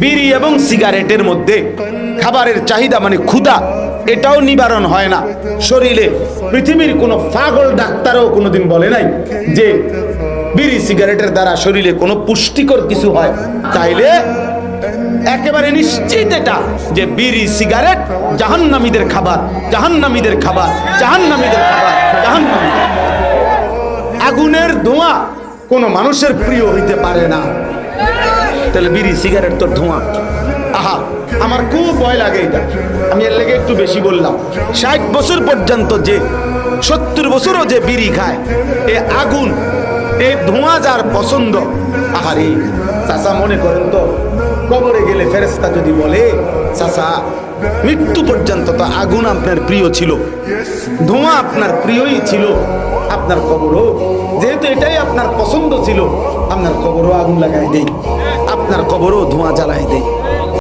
বিড়ি এবং সিগারেটের মধ্যে খাবারের চাহিদা মানে ক্ষুধা, এটাও নিবারণ হয় না শরীরে। পৃথিবীর কোনো পাগল ডাক্তারও কোনোদিন বলে নাই যে বিড়ি সিগারেটের দ্বারা শরীরে কোনো পুষ্টিকর কিছু হয়। তাইলে একেবারে নিশ্চিত এটা যে বিড়ি সিগারেট জাহান্নামীদের খাবার, জাহান্নামীদের খাবার, জাহান্নামীদের খাবার, জাহান্নামীদের। আগুনের ধোঁয়া কোনো মানুষের প্রিয় হইতে পারে না। তাহলে বিড়ি সিগারেট তো ধোঁয়া। আহা, আমার খুব ভয় লাগে এটা। আমি এর লেগে একটু বেশি বললাম। 60 বছর পর্যন্ত যে 70 বছরও যে বিড়ি খায়, এ আগুন, এই ধোঁয়া যার পছন্দ, আহারে চাচা মনে করেন তো কবরে গেলে ফেরেশতা যদি বলে চাচা মৃত্যু পর্যন্ত তো আগুন আপনার প্রিয় ছিল, ধোঁয়া আপনার প্রিয়ই ছিল, আপনার কবরও যেহেতু এটাই আপনার পছন্দ ছিল, আপনার কবরও আগুন লাগাই দেই, আপনার কবরও ধোঁয়া জ্বালাই দেই।